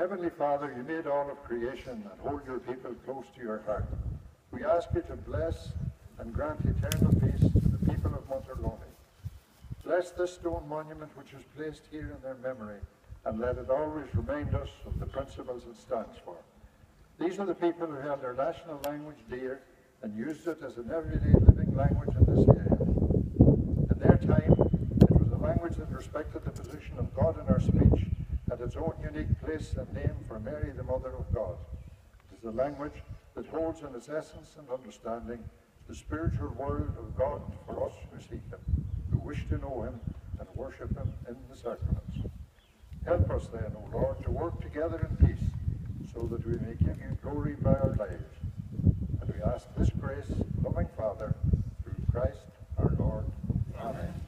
Heavenly Father, you made all of creation and hold your people close to your heart. We ask you to bless and grant eternal peace to the people of Monterlony. Bless this stone monument which is placed here in their memory, and let it always remind us of the principles it stands for. These are the people who held their national language dear and used it as an everyday living language in this area. In their time, it was a language that respected the position of God in our speech, had its own unique place and name for Mary, the Mother of God. It is a language that holds in its essence and understanding the spiritual world of God for us who seek him, who wish to know him and worship him in the sacraments. Help us then, O Lord, to work together in peace, so that we may give you glory by our lives. And we ask this grace, loving Father, through Christ our Lord. Amen.